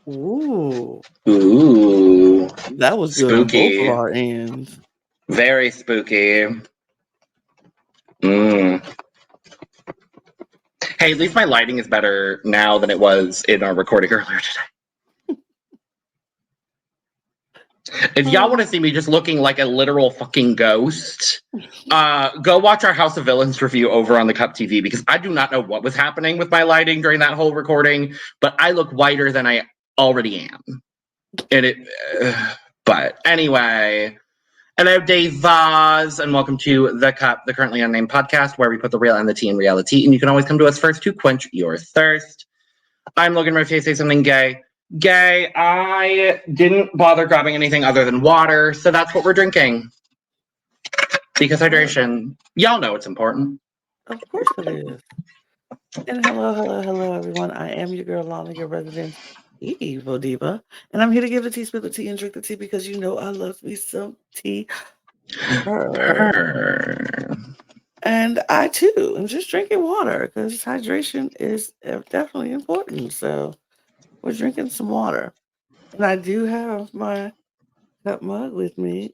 Ooh. Ooh. That was good on both of our ends. Very spooky. Hey, at least my lighting is better now than it was in our recording earlier today. If y'all want to see me just looking like a literal fucking ghost, go watch our House of Villains review over on the Cup TV, because I do not know what was happening with my lighting during that whole recording, but I look whiter than I already am. But anyway, hello, Dave Vaz, and welcome to The Cup, the Currently Unnamed Podcast, where we put the real and the tea in reality, and you can always come to us first to quench your thirst. I'm Logan Murphy. Say something gay. Gay, I didn't bother grabbing anything other than water, so that's what we're drinking. Because hydration, y'all know it's important. Of course it is. And hello, everyone. I am your girl, Lana, your resident evil diva. And I'm here to give the tea, spill the tea, and drink the tea because you know I love me some tea. And I, too, am just drinking water because hydration is definitely important. So we're drinking some water. And I do have my cup mug with me.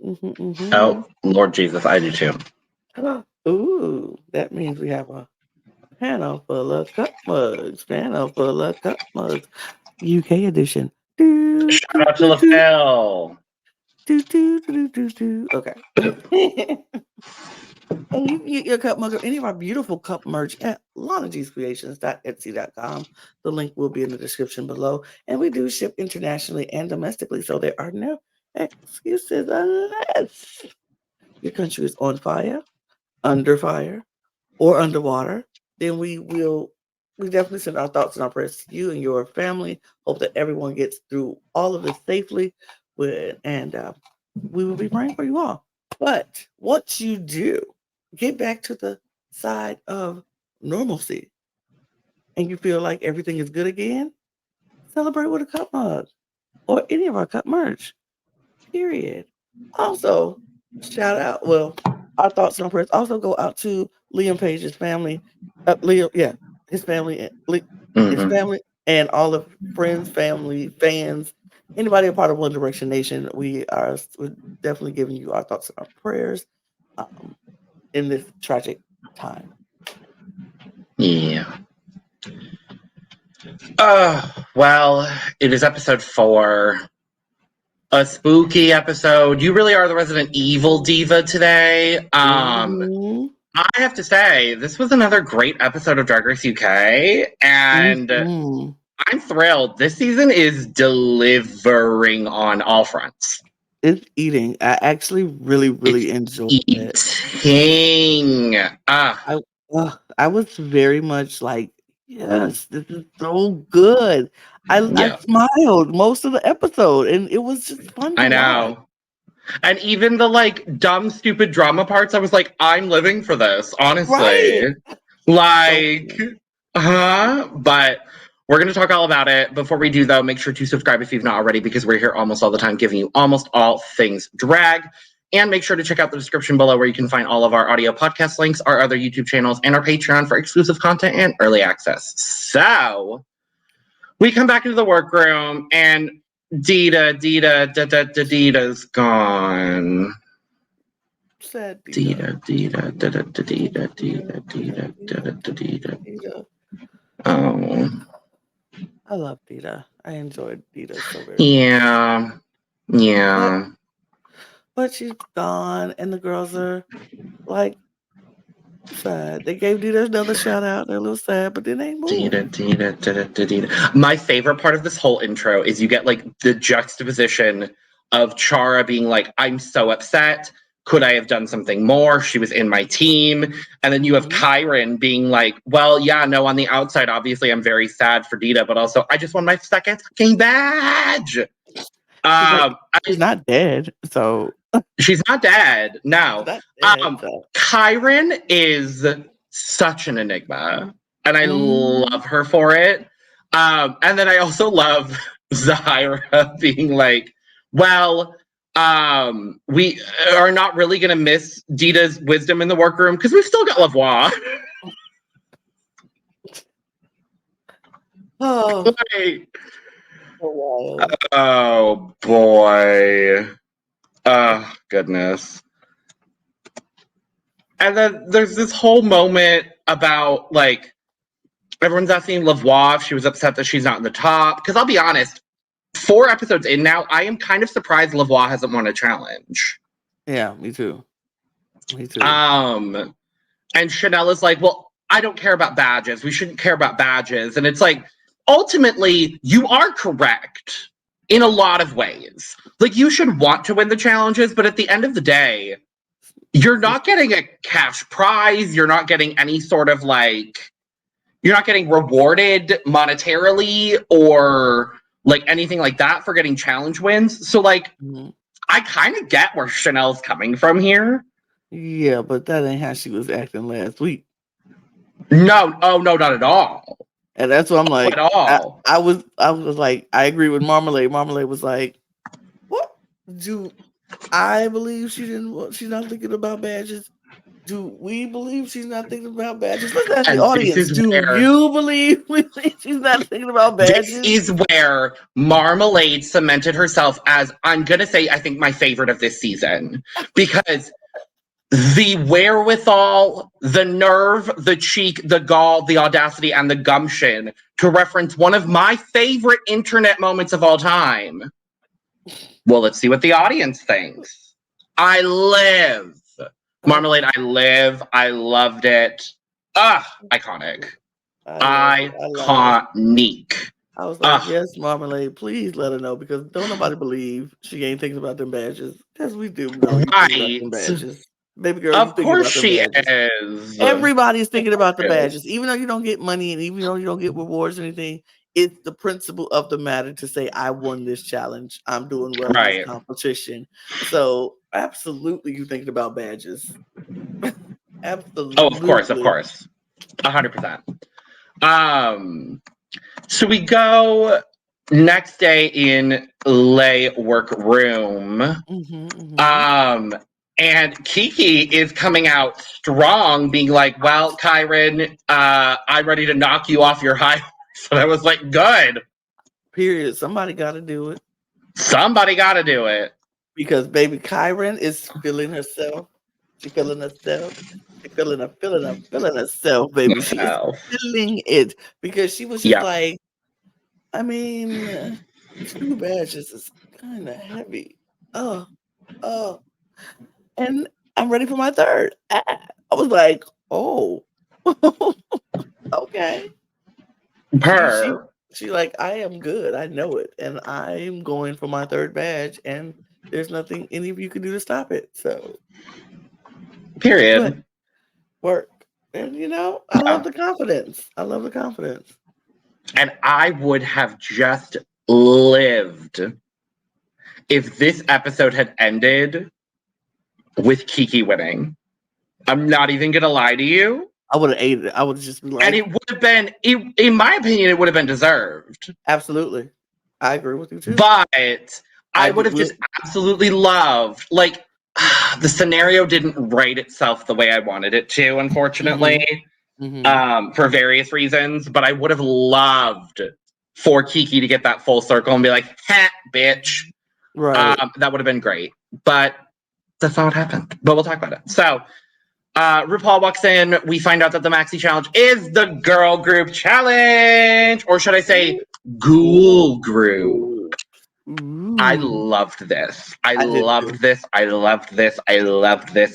Oh, Lord Jesus, I do too. Ooh, that means we have a panel full of cup mugs. UK edition. Shout out to LaFell. Okay. And you can get your cup mug or any of our beautiful cup merch at LanaGsCreations.etsy.com. The link will be in the description below. And we do ship internationally and domestically, so there are no excuses unless your country is on fire, under fire, or underwater. Then we definitely send our thoughts and our prayers to you and your family. Hope that everyone gets through all of this safely. And we will be praying for you all. But once you do, get back to the side of normalcy and you feel like everything is good again, celebrate with a cup mug or any of our cup merch. Period. Also, shout out, our thoughts and prayers also go out to Liam Page's family. His family, his family, and all the friends, family, fans, anybody a part of One Direction Nation. We're definitely giving you our thoughts and our prayers in this tragic time. Yeah. Well, it is episode 4. A spooky episode. You really are the resident evil diva today. I have to say, this was another great episode of Drag Race UK, and I'm thrilled. This season is delivering on all fronts. It's eating. I actually really enjoyed it. I was very much like, yes, this is so good. I smiled most of the episode, and it was just fun to watch. And even the dumb, stupid drama parts, I was like, I'm living for this, honestly. Right. But we're going to talk all about it. Before we do, though, make sure to subscribe if you've not already, because we're here almost all the time giving you almost all things drag. And make sure to check out the description below where you can find all of our audio podcast links, our other YouTube channels, and our Patreon for exclusive content and early access. So we come back into the workroom, and Dita's gone. Sad Dita. Oh. I love Dita. I enjoyed Dita so very much. Yeah. But she's gone, and the girls are like sad. They gave Dita another shout out. They're a little sad, but then they moved. Dita. My favorite part of this whole intro is you get the juxtaposition of Chara being like, I'm so upset. Could I have done something more? She was in my team. And then you have Kyron being like, well, yeah, no, on the outside, obviously, I'm very sad for Dita, but also I just won my second fucking badge. She's not dead, so. She's not dead, no. Kyron is such an enigma, and I love her for it. And then I also love Zahira being like, well, we are not really going to miss Dita's wisdom in the workroom because we've still got Lavoie. Oh boy. Oh goodness. And then there's this whole moment about like everyone's asking Lavoie if she was upset that she's not in the top. Because I'll be honest, 4 episodes in now, I am kind of surprised Lavoie hasn't won a challenge. Yeah, me too. And Chanel is like, well, I don't care about badges. We shouldn't care about badges. And it's like, ultimately, you are correct in a lot of ways. Like, you should want to win the challenges, but at the end of the day, you're not getting a cash prize. You're not getting any sort of like, you're not getting rewarded monetarily or like anything like that for getting challenge wins. So like, I kind of get where Chanel's coming from here. Yeah, but that ain't how she was acting last week. No, oh no, not at all. And that's what I'm like. At all. I was like, I agree with Marmalade. Marmalade was like, what? Do I believe she's not thinking about badges? Do we believe she's not thinking about badges? Let's ask the audience. Do you believe she's not thinking about badges? This is where Marmalade cemented herself as, I'm going to say, I think my favorite of this season. Because the wherewithal, the nerve, the cheek, the gall, the audacity, and the gumption to reference one of my favorite internet moments of all time. Well, let's see what the audience thinks. I live. Marmalade, I live. I loved it. Iconic. Iconic. I was like, yes, Marmalade, please let her know, because don't nobody believe she ain't thinking about them badges. Because we do know you think about them badges. Baby girl, of course she is. Everybody's thinking about the badges. Even though you don't get money and even though you don't get rewards or anything, it's the principle of the matter to say, I won this challenge. I'm doing well in this competition. So absolutely you thinking about badges. Absolutely. Oh, of course. 100%. So we go next day in Work Room. And Kiki is coming out strong, being like, well, Kyron, I'm ready to knock you off your high horse. And I was like, good. Period. Somebody got to do it. Because baby Kyron is feeling herself. She's feeling herself. She's feeling herself, baby. She is feeling it. Because she was just like, I mean, 2 badges is kind of heavy. Oh. And I'm ready for my 3rd. I was like, oh, okay. She like, I am good. I know it. And I'm going for my 3rd badge. And there's nothing any of you can do to stop it. So, period. Work. And, I love the confidence. And I would have just lived if this episode had ended with Kiki winning. I'm not even going to lie to you. I would have ate it. I would just be like... And it would have been, in my opinion, it would have been deserved. Absolutely. I agree with you too. But I would have just absolutely loved, like, the scenario didn't write itself the way I wanted it to, unfortunately, for various reasons. But I would have loved for Kiki to get that full circle and be like, ha, bitch. Right. That would have been great. But that's not what happened. But we'll talk about it. So, RuPaul walks in. We find out that the Maxi Challenge is the Girl Group Challenge. Or should I say, Ghoul Group. I loved this. I loved this.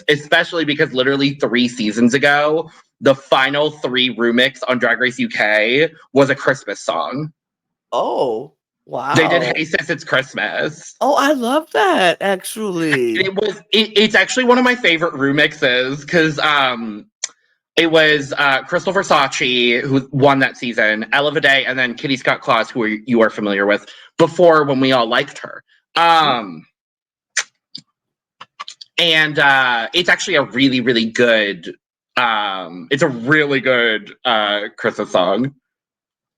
Especially because literally 3 seasons ago, the final 3 remix on Drag Race UK was a Christmas song. Oh, wow. They did Hey Sis, It's Christmas. Oh, I love that, actually. It's actually one of my favorite remixes because it was Crystal Versace who won that season, Ella Vidae, and then Kitty Scott-Claus, who you are familiar with, before when we all liked her. And it's actually a really, really good, it's a really good Christmas song.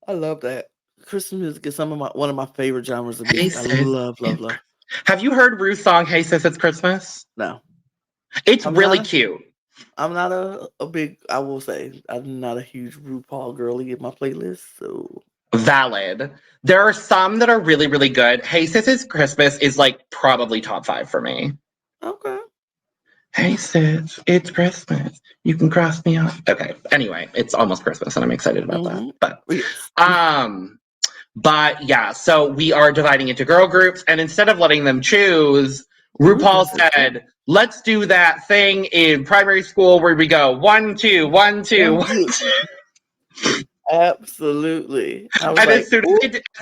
I love that. Christmas music is one of my favorite genres of music. I love. Have you heard Ru's song, Hey Sis, It's Christmas? No. It's really cute. I'm not a big, I will say, I'm not a huge RuPaul girly in my playlist, so. Valid. There are some that are really, really good. Hey Sis, It's Christmas is like probably top 5 for me. Okay. Hey sis, it's Christmas. You can cross me off. Okay. Anyway, it's almost Christmas and I'm excited about that. Yes. But yeah, so we are dividing into girl groups, and instead of letting them choose, RuPaul said, let's do that thing in primary school where we go 1, 2, 1, 2, 1, 2. Absolutely. I was And like, as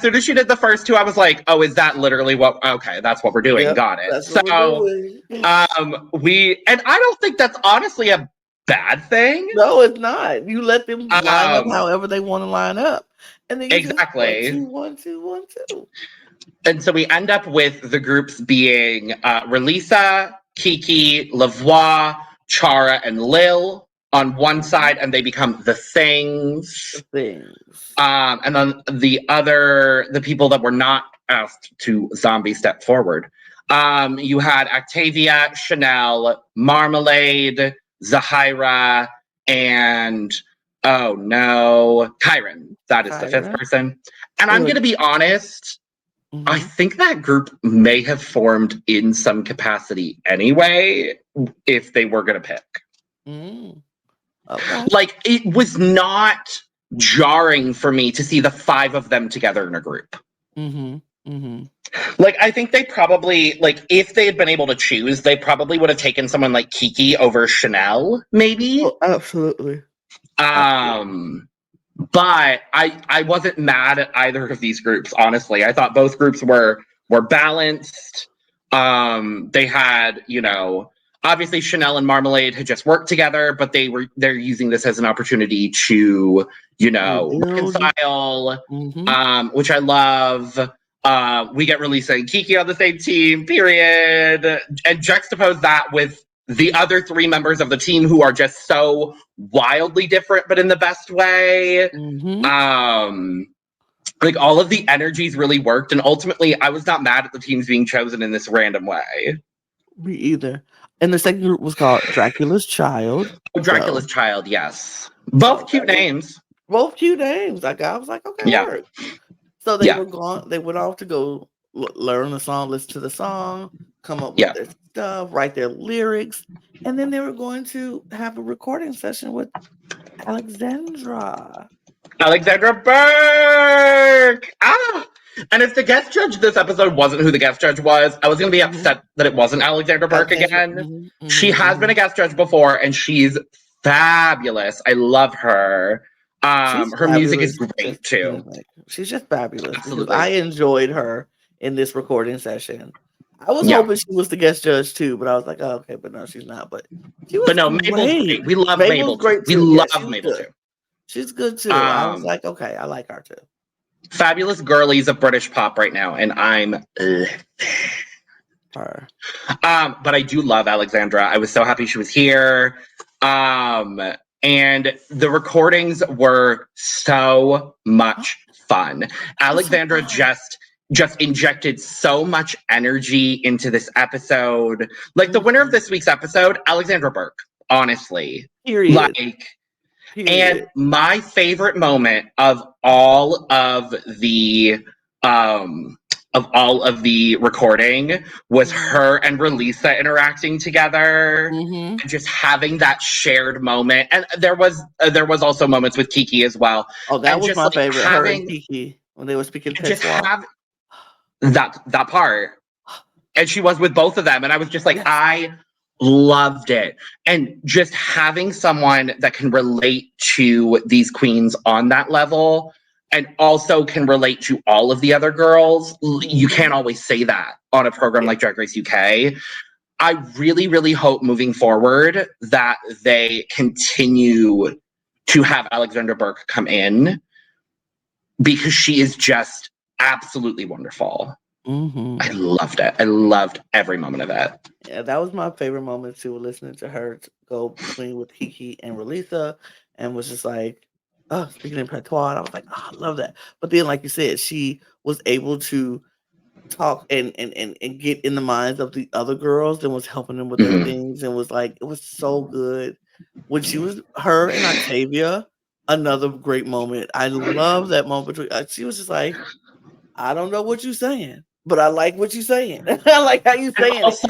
soon as she did the first 2, I was like, oh, is that literally what? Okay, that's what we're doing. yep, Got it. that's what we're doing. And I don't think that's honestly a bad thing. No, it's not. You let them line up however they want to line up. And then you exactly. Just 1, 2, 1, 2. And so we end up with the groups being Relisa, Kiki, Lavoie, Chara, and Lil on one side, and they become the Things. And then the people that were not asked to zombie step forward. You had Octavia, Chanel, Marmalade, Zahira, and oh no, Kyron. That is the 5th person. And I'm going to be honest, I think that group may have formed in some capacity anyway, if they were going to pick. Okay. Like, it was not jarring for me to see the 5 of them together in a group. Like, I think they probably, like, if they had been able to choose, they probably would have taken someone like Kiki over Chanel, maybe. Oh, absolutely. But I wasn't mad at either of these groups, honestly. I thought both groups were balanced. They had, you know, obviously Chanel and Marmalade had just worked together, but they're using this as an opportunity to, you know, reconcile, which I love. We get Relisa and Kiki on the same team, period. And juxtapose that with the other 3 members of the team who are just so wildly different, but in the best way. Like, all of the energies really worked, and ultimately I was not mad at the teams being chosen in this random way. Me either. And the second group was called Dracula's Child. Oh, Dracula's Child, yes. Both cute names. Both cute names. Like, I was like, okay, work. So they were gone. They went off to go learn the song, listen to the song, come up with their stuff, write their lyrics, and then they were going to have a recording session with Alexandra Burke. And if the guest judge this episode wasn't who the guest judge was, I was going to be upset that it wasn't Alexandra Burke again. She has been a guest judge before, and she's fabulous. I love her. Her music is great too. She's just fabulous. Absolutely. I enjoyed her in this recording session. I was hoping she was the guest judge too, but I was like, oh, okay, but no, she's not. But Mabel's great. We love Mabel. Great too. We love Mabel too. She's good too. I was like, okay, I like her too. Fabulous girlies of British pop right now, and I'm her. But I do love Alexandra. I was so happy she was here. And the recordings were so much fun. Alexandra just injected so much energy into this episode. Like, the winner of this week's episode, Alexandra Burke, honestly. Period. And my favorite moment of all of the recording was her and Relisa interacting together and just having that shared moment. And there was also moments with Kiki as well. Oh, that was my favorite. Her and Kiki when they were speaking just have that part. And she was with both of them, and I was just like, I loved it. And just having someone that can relate to these queens on that level and also can relate to all of the other girls. You can't always say that on a program like Drag Race UK. I really, really hope moving forward that they continue to have Alexandra Burke come in, because she is just absolutely wonderful. I loved it. I loved every moment of it. Yeah, that was my favorite moment too, listening to her go between with Kiki and Relisa, and was just like, oh, speaking in patois. I was like, oh, I love that. But then, like you said, she was able to talk and get in the minds of the other girls and was helping them with their things, and was like, it was so good when she was her and Octavia another great moment. I love that moment between. She was just like, I don't know what you're saying, but I like what you're saying. I like how you saying it. It was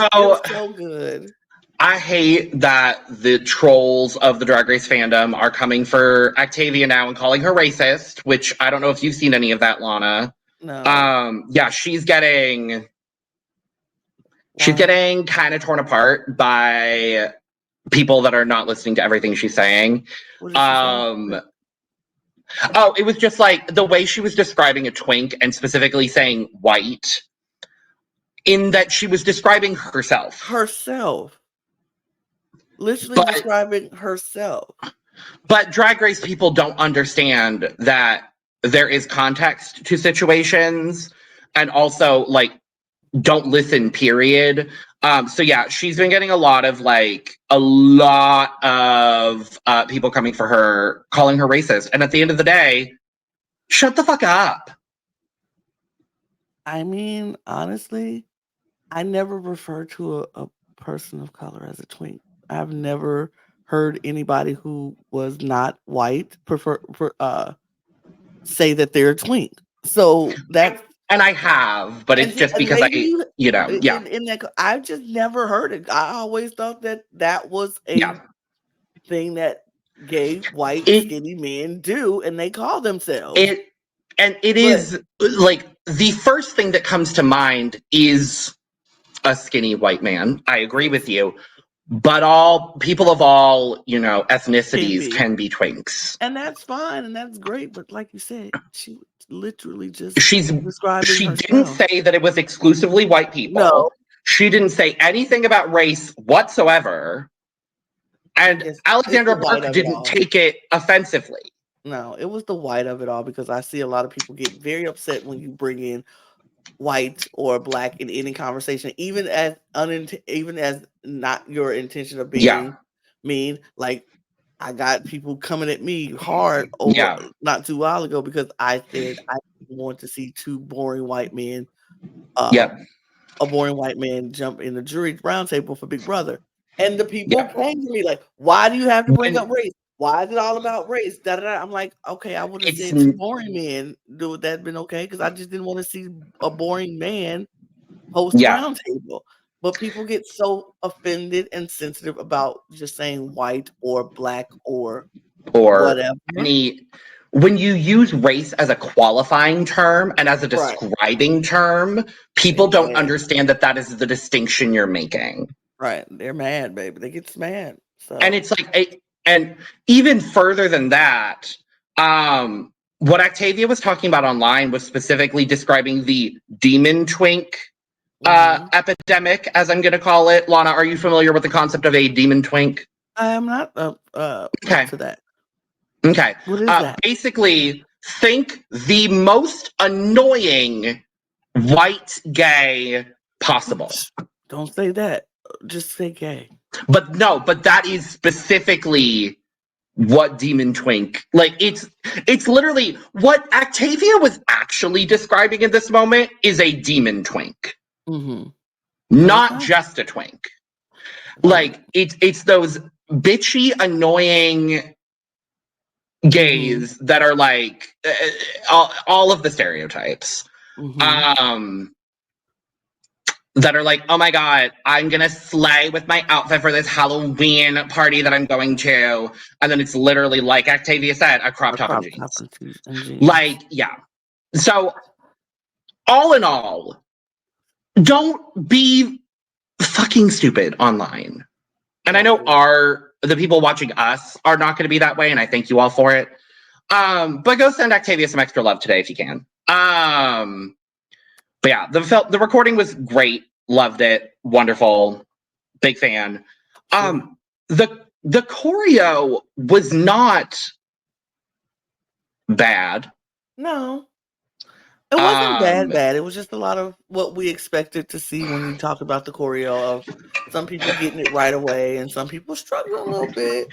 so good. I hate that the trolls of the Drag Race fandom are coming for Octavia now and calling her racist, which I don't know if you've seen any of that, Lana. No. Yeah, she's getting kind of torn apart by people that are not listening to everything she's saying. What did she say? Oh, it was just like the way she was describing a twink and specifically saying white, in that she was describing herself. Literally describing herself. But Drag Race people don't understand that there is context to situations, and also like don't listen, period. So yeah, she's been getting a lot of people coming for her, calling her racist. And at the end of the day, shut the fuck up. I mean, honestly, I never refer to a person of color as a twink. I've never heard anybody who was not white say that they're a twink. So that's and I have, but it's just because I've just never heard it. I always thought that was a thing that gay white skinny men do, and they call themselves. It is like the first thing that comes to mind is a skinny white man. I agree with you. But all people of all, ethnicities can be twinks. And that's fine and that's great. But like you said, she literally just describing she herself. Didn't say that it was exclusively white people. No. She didn't say anything about race whatsoever. And Alexandra Burke didn't take it offensively. No, it was the white of it all, because I see a lot of people get very upset when you bring in white or black in any conversation, even as not your intention of being mean. Like, I got people coming at me hard over not too while ago because I said I want to see two boring white men, a boring white man jump in the jury roundtable for Big Brother, and the people came to me like, "Why do you have to bring up race? Why is it all about race?" Da, da, da. I'm like, okay, I would have said two boring men. Would that have been okay? Because I just didn't want to see a boring man host a roundtable. But people get so offended and sensitive about just saying white or black or whatever. When you use race as a qualifying term and as a describing term, people don't understand that is the distinction you're making. Right. They're mad, baby. They get mad. So. And it's like, and even further than that, what Octavia was talking about online was specifically describing the demon twink epidemic, as I'm going to call it. Lana, are you familiar with the concept of a demon twink? I am not okay to that. Okay. What is that? Basically, think the most annoying white gay possible. Don't say that. Just say gay. But that is specifically what demon twink, like, it's literally what Octavia was actually describing in this moment is a demon twink. Not just a twink. Like, it's those bitchy, annoying gays that are like all of the stereotypes. That are like, oh my god, I'm gonna slay with my outfit for this Halloween party that I'm going to. And then it's literally, like Octavia said, a crop top and jeans. Like, yeah. So, all in all, don't be fucking stupid online. And I know the people watching us are not going to be that way, and I thank you all for it. But go send Octavia some extra love today if you can. But yeah, the recording was great. Loved it. Wonderful. Big fan. The choreo was not bad. No. It wasn't bad. It was just a lot of what we expected to see when you talk about the choreo of some people getting it right away and some people struggling a little bit.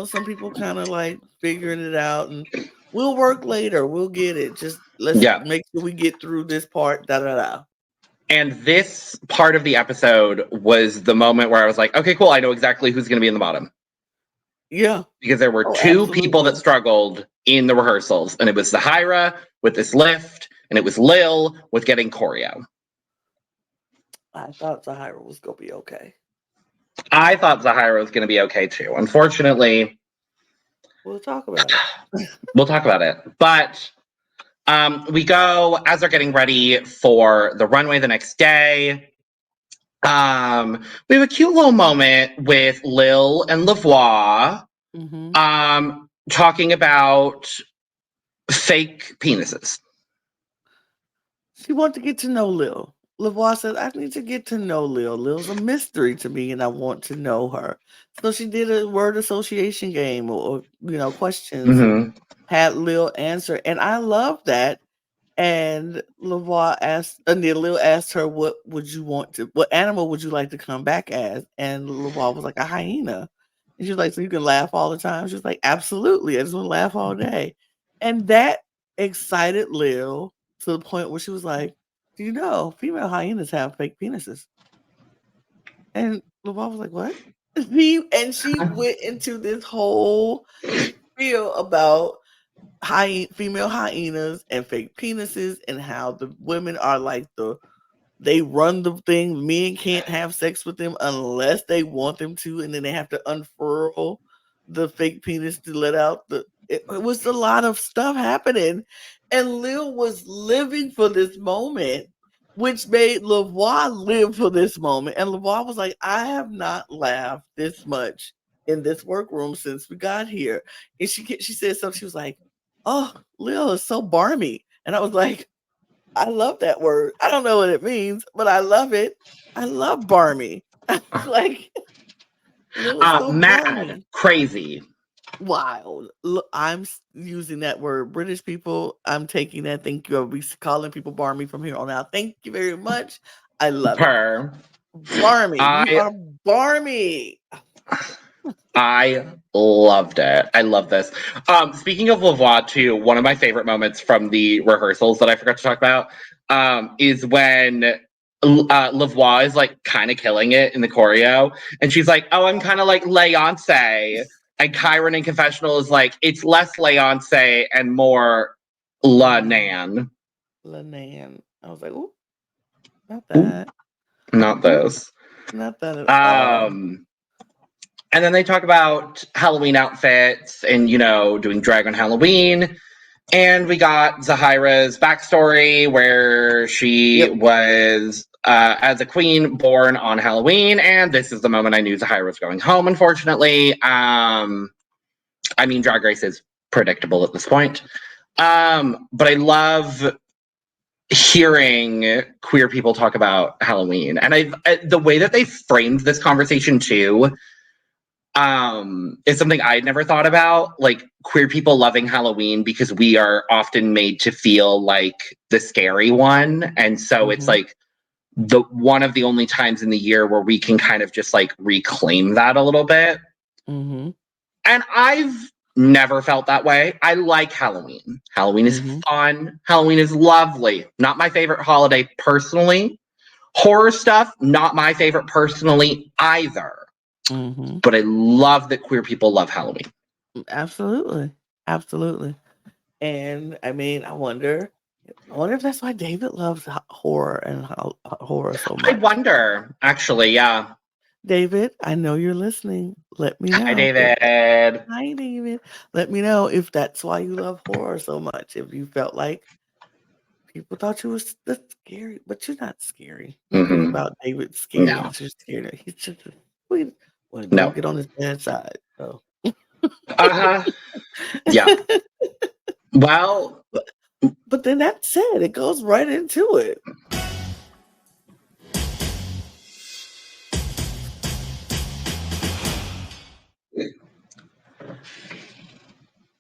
Some people kind of like figuring it out, and we'll work later. We'll get it. Just let's make sure we get through this part. Da da da. And this part of the episode was the moment where I was like, okay, cool. I know exactly who's going to be in the bottom. Yeah. Because there were Oh, two people that absolutely. struggled in the rehearsals, and it was Zahira with this lift, and it was Lil with getting choreo. I thought Zahira was gonna be okay. I thought Zahira was going to be okay too. Unfortunately, We'll talk about it. we'll talk about it. But we go as they're getting ready for the runway the next day. We have a cute little moment with Lil and Lavoie talking about fake penises. She wants to get to know Lil. Lavoie says, I need to get to know Lil. Lil's a mystery to me, and I want to know her. So she did a word association game or questions and had Lil answer. And I love that. And Lavoie asked, Lil asked her, what animal would you like to come back as? And Lavoie was like, a hyena. And she was like, so you can laugh all the time? She was like, absolutely. I just want to laugh all day. And that excited Lil to the point where she was like, do you know female hyenas have fake penises? And Lavoie was like, what? And she went into this whole spiel about female hyenas and fake penises and how the women are like they run the thing. Men can't have sex with them unless they want them to, and then they have to unfurl the fake penis to let out it was a lot of stuff happening, and Lil was living for this moment, which made Lavoie live for this moment. And Lavoie was like, I have not laughed this much in this workroom since we got here. And she said something, she was like, oh, Lil is so barmy. And I was like, I love that word. I don't know what it means, but I love it. I love barmy. Like, Lil is so mad, barmy. crazy, wild. Look, I'm using that word. British people, I'm taking that. Thank you. I'll be calling people barmy from here on out. Thank you very much. I love it. Barmy. You are barmy. I loved it. I love this. Speaking of Lavoie, too, one of my favorite moments from the rehearsals that I forgot to talk about is when Lavoie is like kind of killing it in the choreo, and she's like, "Oh, I'm kind of like Leonce," and Kyron in confessional is like, "It's less Leonce and more Lanan." Lanan. I was like, "Ooh, not that. Ooh, not this. Not that at all." And then they talk about Halloween outfits and, doing drag on Halloween. And we got Zahira's backstory where she was as a queen born on Halloween. And this is the moment I knew Zahira was going home, unfortunately. Drag Race is predictable at this point. But I love hearing queer people talk about Halloween. And the way that they framed this conversation, too, is something I'd never thought about, like queer people loving Halloween because we are often made to feel like the scary one. And so it's like the one of the only times in the year where we can kind of just like reclaim that a little bit. And I've never felt that way. I like Halloween. Halloween is fun. Halloween is lovely. Not my favorite holiday personally. Horror stuff, not my favorite personally either. But I love that queer people love Halloween. Absolutely. And I wonder if that's why David loves horror and horror so much. I wonder, actually, yeah. David, I know you're listening. Let me know. Hi, David. Hi, David. Let me know if that's why you love horror so much. If you felt like people thought you was scary, but you're not scary. Nothing about David's scary. No. You're scared. He's just sweet. Well, don't get on his bad side. So. Yeah. Well, but then that said, it goes right into it.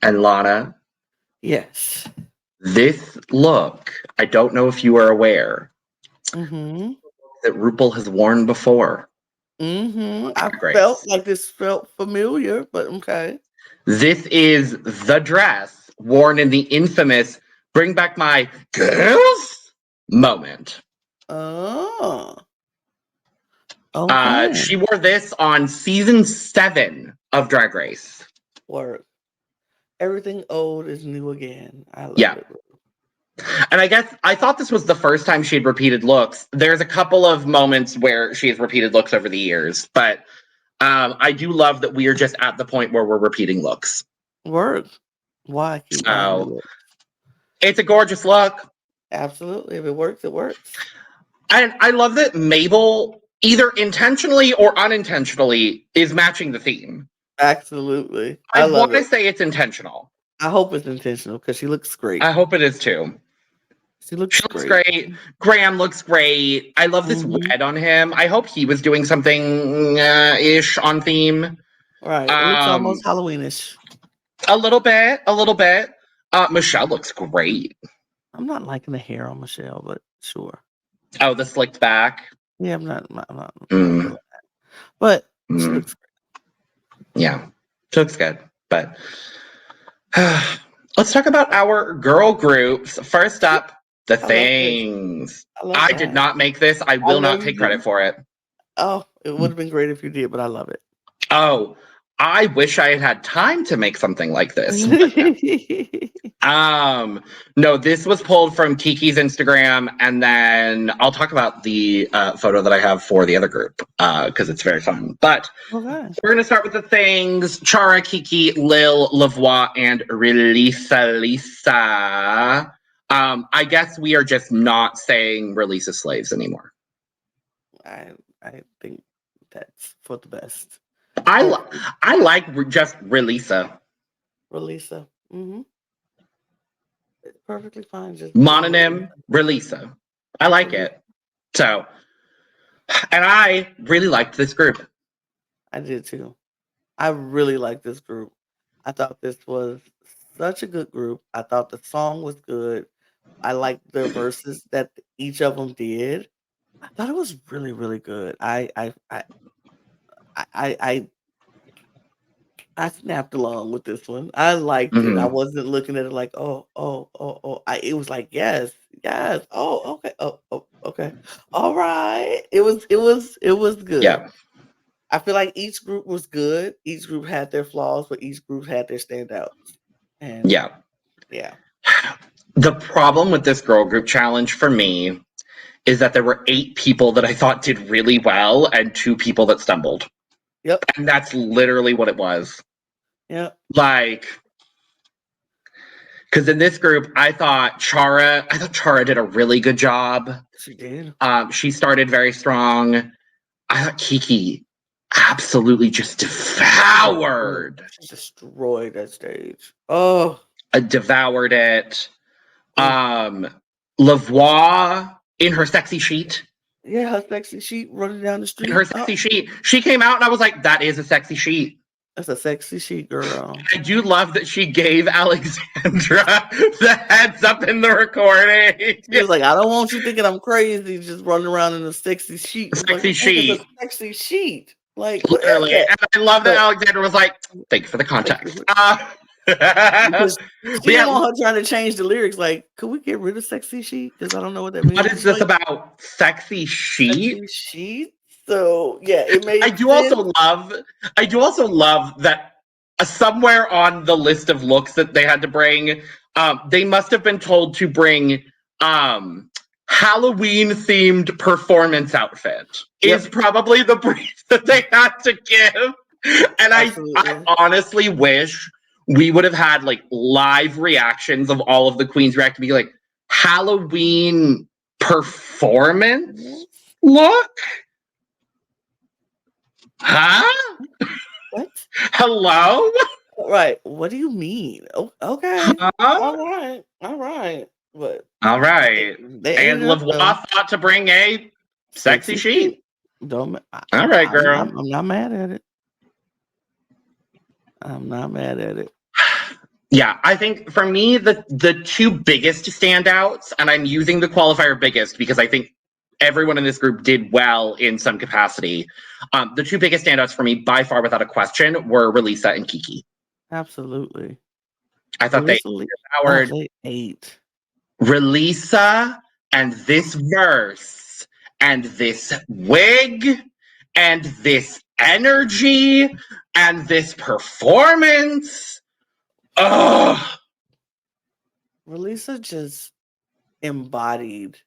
And Lana. Yes. This look, I don't know if you are aware, that RuPaul has worn before. I felt like this felt familiar, but okay. This is the dress worn in the infamous "Bring Back My Girls" moment. Oh. Okay. She wore this on season 7 of Drag Race. Work. Everything old is new again. I love Yeah. it. And I thought this was the first time she had repeated looks. There's a couple of moments where she has repeated looks over the years, but I do love that we are just at the point where we're repeating looks. Work. Why keep buying the look? It's a gorgeous look. Absolutely. If it works, it works. And I love that Mabel, either intentionally or unintentionally, is matching the theme. Absolutely. I love want to it. say it's intentional. I hope it's intentional because she looks great. I hope it is too. She looks great. Graham looks great. I love this red on him. I hope he was doing something ish on theme. Right. It looks almost Halloweenish. A little bit. Michelle looks great. I'm not liking the hair on Michelle, but sure. Oh, the slicked back. Yeah, I'm not feeling that. But she looks great. Yeah, she looks good. But let's talk about our girl groups. First up, the things. I did not make this. I will not take credit for it. Oh, it would have been great if you did, but I love it. Oh, I wish I had had time to make something like this. No, this was pulled from Kiki's Instagram, and then I'll talk about the photo that I have for the other group because it's very fun. But we're going to start with the things: Chara, Kiki, Lil, Lavoie, and Relisa Lisa. I guess we are just not saying Relisa slaves anymore. I think that's for the best. I like just Relisa. Relisa. It's perfectly fine. Just mononym Relisa. I like it. So, and I really liked this group. I did too. I really liked this group. I thought this was such a good group. I thought the song was good. I liked the verses that each of them did. I thought it was really, really good. I snapped along with this one. I liked it. I wasn't looking at it like, oh. It was like, yes. Oh, okay. Oh, okay. All right. It was good. Yeah. I feel like each group was good. Each group had their flaws, but each group had their standouts. And yeah. Yeah. The problem with this girl group challenge for me is that there were 8 people that I thought did really well and 2 people that stumbled. Yep. And that's literally what it was. Yep. Like, because in this group, I thought Chara did a really good job. She did. She started very strong. I thought Kiki absolutely just devoured. She destroyed that stage. Oh. Devoured it. Lavoie in her sexy sheet. Yeah, her sexy sheet running down the street. In her sexy sheet. She came out and I was like, that is a sexy sheet. That's a sexy sheet, girl. I do love that she gave Alexandra the heads up in the recording. She was like, I don't want you thinking I'm crazy just running around in a sexy sheet. Sexy sheet. It's a sexy sheet. Like, literally. And I love that Alexandra was like, thank you for the context. Because she didn't want her trying to change the lyrics. Like, could we get rid of sexy sheet? Because I don't know what that means. What is this about? Sexy sheet? Sexy sheet? So yeah, it made I do also love that somewhere on the list of looks that they had to bring, they must have been told to bring Halloween themed performance outfit. Is probably the brief that they had to give. And I honestly wish we would have had like live reactions of all of the queens react to be like, Halloween performance look? Huh? What? Hello? Right. What do you mean? Oh, okay. All right. But all right. And Lavoie thought to bring a sexy sheet. All right, girl. I'm not mad at it. I'm not mad at it. Yeah, I think for me, the 2 biggest standouts, and I'm using the qualifier biggest because I think everyone in this group did well in some capacity. The 2 biggest standouts for me, by far without a question, were Relisa and Kiki. Absolutely. I thought they devoured. They ate. Relisa and this verse and this wig and this energy And this performance, ugh. Releasa just embodied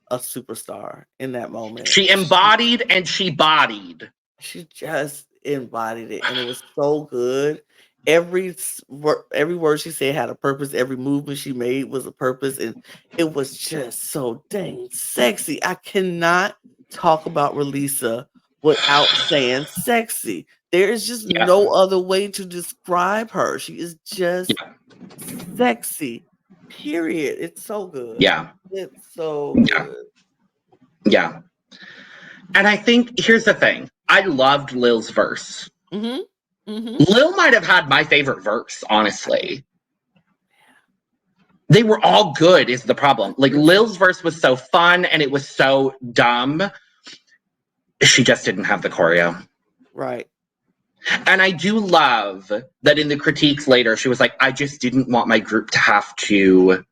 a superstar in that moment. She embodied and she bodied. She just embodied it, and it was so good. Every word she said had a purpose. Every movement she made was a purpose, and it was just so dang sexy. I cannot talk about Releasa without saying sexy. There is just no other way to describe her. She is just sexy. Period. It's so good. Yeah. It's so good. Yeah. And I think here's the thing. I loved Lil's verse. Lil might have had my favorite verse, honestly. They were all good, is the problem. Like, Lil's verse was so fun and it was so dumb. She just didn't have the choreo. Right. And I do love that in the critiques later, she was like, I just didn't want my group to have to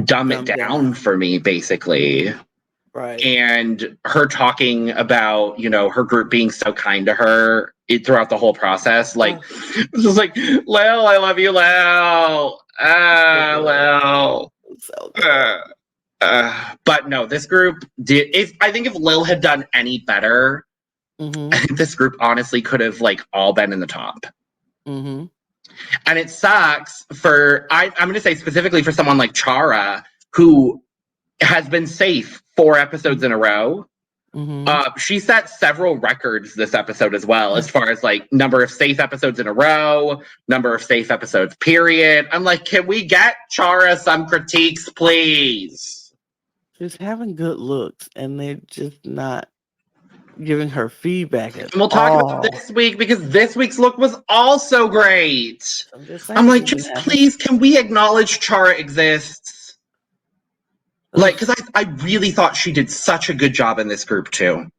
dumb it down for me, basically. Right. And her talking about, you know, her group being so kind to her throughout the whole process. Like, it's just like, Lil, I love you, Lil. Lil. So good. But no, this group did. I think if Lil had done any better, I think this group honestly could have like all been in the top. And it sucks for, I'm going to say specifically for someone like Chara, who has been safe 4 episodes in a row. She set several records this episode as well, as far as like number of safe episodes in a row, number of safe episodes, period. I'm like, can we get Chara some critiques, please? She's having good looks, and they're just not giving her feedback at all. And we'll talk about this week, because this week's look was also great. I'm like, just please, can we acknowledge Chara exists? Like, because I really thought she did such a good job in this group, too.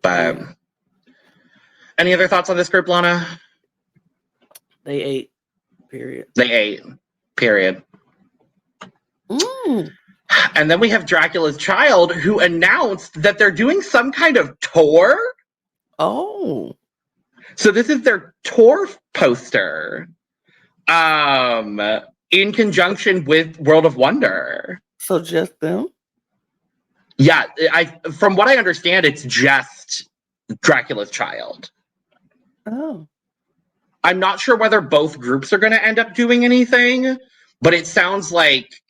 But any other thoughts on this group, Lana? They ate, period. They ate, period. And then we have Dracula's Child, who announced that they're doing some kind of tour. Oh. So this is their tour poster. In conjunction with World of Wonder. So just them? Yeah, from what I understand, it's just Dracula's Child. Oh. I'm not sure whether both groups are going to end up doing anything, but it sounds like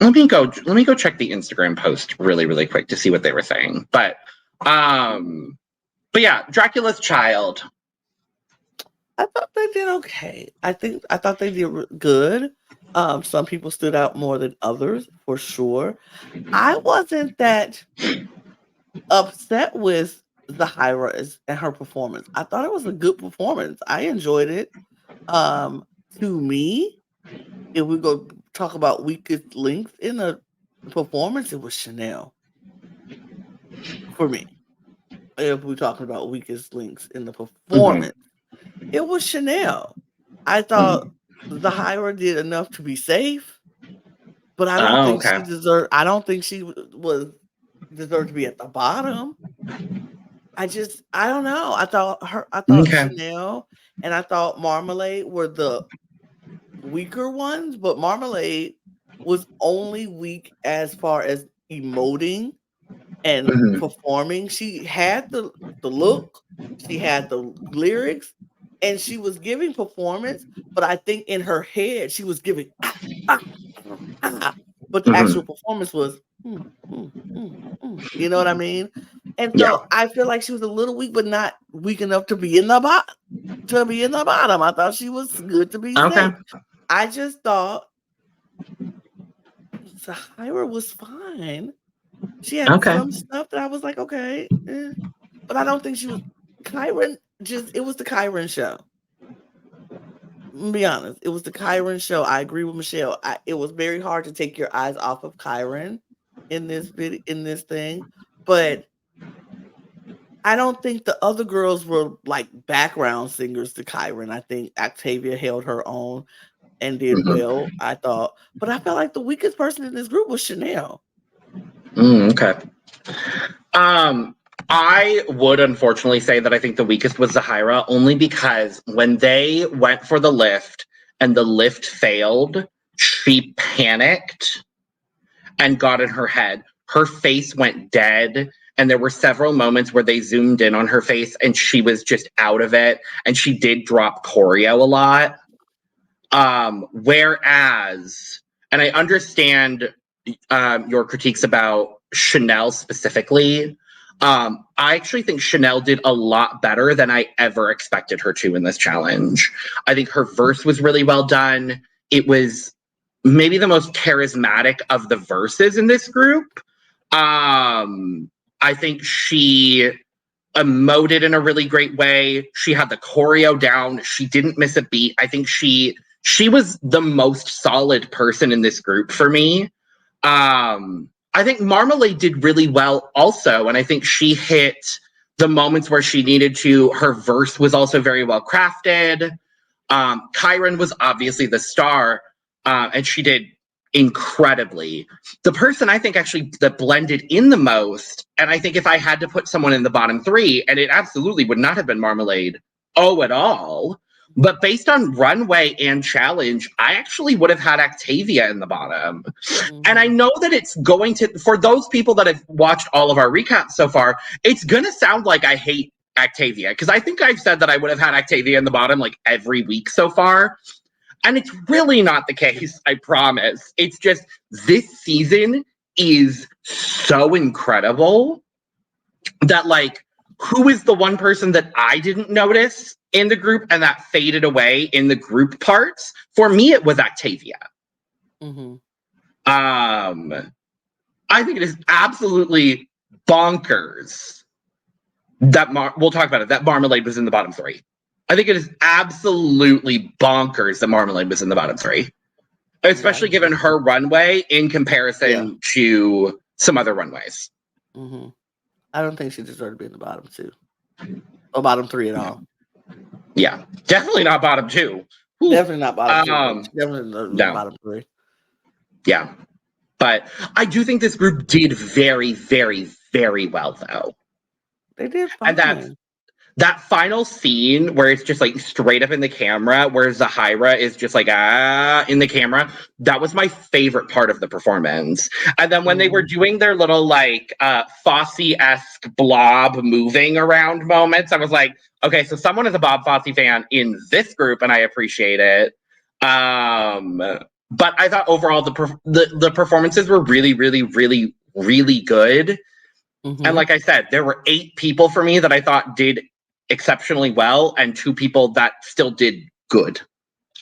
let me go check the Instagram post really, really quick to see what they were saying. But yeah, Dracula's Child. I thought they did okay. I thought they did good. Some people stood out more than others, for sure. I wasn't that upset with Zahira and her performance. I thought it was a good performance. I enjoyed it. To me, if we go talk about weakest links in the performance, it was Chanel. For me, if we're talking about weakest links in the performance. It was Chanel. I thought Zahira did enough to be safe, but I don't think she deserved. I don't think she deserved to be at the bottom. I don't know. I thought Chanel and I thought Marmalade were the weaker ones, but Marmalade was only weak as far as emoting and performing. She had the look, she had the lyrics, and she was giving performance, but I think in her head she was giving but the actual performance was you know what I mean? And so I feel like she was a little weak, but not weak enough to be in the bottom. I thought she was good to be safe. I just thought Zahira was fine. She had some stuff that I was like, okay, but I don't think she was. Kyron it was the Kyron show. Be honest, it was the Kyron show. I agree with Michelle. It was very hard to take your eyes off of Kyron in this thing, but I don't think the other girls were like background singers to Kyron. I think Octavia held her own and did well, I thought, but I felt like the weakest person in this group was Chanel. Okay. I would unfortunately say that I think the weakest was Zahira, only because when they went for the lift and the lift failed, she panicked and got in her head. Her face went dead, and there were several moments where they zoomed in on her face and she was just out of it, and she did drop choreo a lot. Whereas, and I understand your critiques about Chanel specifically. I actually think Chanel did a lot better than I ever expected her to in this challenge. I think her verse was really well done. It was maybe the most charismatic of the verses in this group. I think she emoted in a really great way. She had the choreo down. She didn't miss a beat. I think she was the most solid person in this group for me. I think Marmalade did really well also, and I think she hit the moments where she needed to. Her verse was also very well crafted. Kyron was obviously the star, and she did incredibly. The person I think actually that blended in the most, and I think if I had to put someone in the bottom three, and it absolutely would not have been Marmalade at all, but based on runway and challenge, I actually would have had Octavia in the bottom. Mm-hmm. And I know that it's going to, for those people that have watched all of our recaps so far, it's going to sound like I hate Octavia, because I think I've said that I would have had Octavia in the bottom like every week so far. And it's really not the case, I promise. It's just this season is so incredible that, like, who is the one person that I didn't notice in the group and that faded away in the group parts? For me, it was Octavia. Mm-hmm. I think it is absolutely bonkers that we'll talk about it, that Marmalade was in the bottom three. I think it is absolutely bonkers that Marmalade was in the bottom three, especially given her runway in comparison to some other runways. Mm-hmm. I don't think she deserved to be in the bottom two or bottom three at all. Yeah, definitely not bottom two. Ooh. Definitely not bottom two. Definitely not bottom three. Yeah, but I do think this group did very, very, very well, though. They did fine. And that final scene where it's just like straight up in the camera, where Zahira is just like in the camera, that was my favorite part of the performance. And then when they were doing their little like Fosse-esque blob moving around moments, I was like, okay, so someone is a Bob Fosse fan in this group, and I appreciate it. But I thought overall the performances were really, really, really, really good. Mm-hmm. And like I said, there were 8 people for me that I thought did exceptionally well, and 2 people that still did good.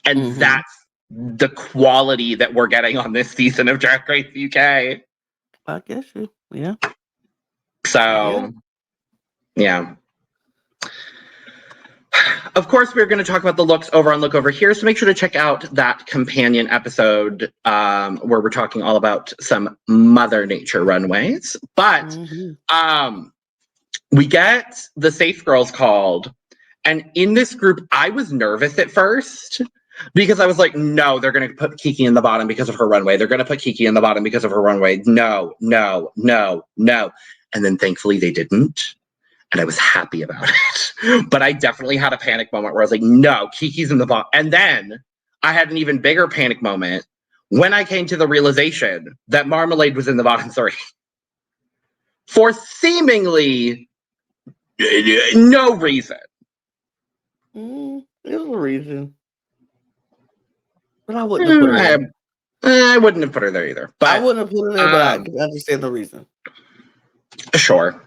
And that's the quality that we're getting on this season of Drag Race UK. I guess you, yeah. So, yeah. Of course, we're going to talk about the looks over on Look Over Here, so make sure to check out that companion episode where we're talking all about some Mother Nature runways. But we get the Safe Girls called, and in this group, I was nervous at first because I was like, no, they're going to put Kiki in the bottom because of her runway. They're going to put Kiki in the bottom because of her runway. No, no, no, no. And then thankfully they didn't. And I was happy about it. But I definitely had a panic moment where I was like, no, Kiki's in the bottom. And then I had an even bigger panic moment when I came to the realization that Marmalade was in the bottom 3. For seemingly no reason. There's a reason. But I wouldn't have put her there. I wouldn't have put her there either. But I wouldn't have put her there, but I can understand the reason. Sure.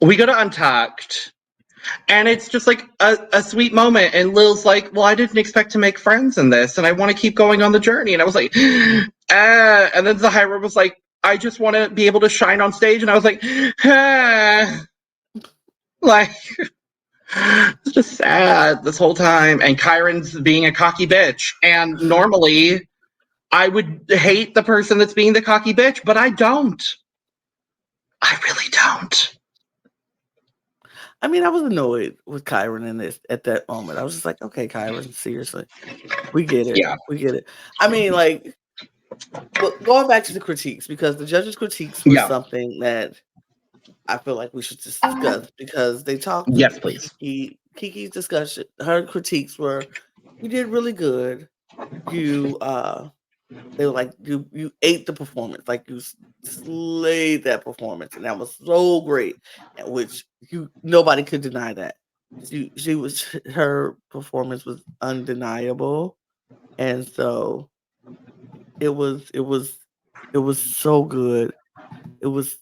We go to Untucked, and it's just like a sweet moment. And Lil's like, well, I didn't expect to make friends in this, and I want to keep going on the journey. And I was like, and then Zahira was like, I just want to be able to shine on stage. And I was like, like, it's just sad this whole time. And Kyron's being a cocky bitch. And normally I would hate the person that's being the cocky bitch, but I don't. I really don't. I mean, I was annoyed with Kyron in this at that moment. I was just like, okay, Kyron, seriously. We get it. Yeah. We get it. I mean, like, But going back to the critiques, because the judges' critiques was something that I feel like we should discuss, because they talked to Yes, please. Kiki's discussion. Her critiques were, you did really good. You they were like, you ate the performance, like you slayed that performance, and that was so great. Which nobody could deny that. Her performance was undeniable, and so it was so good. It was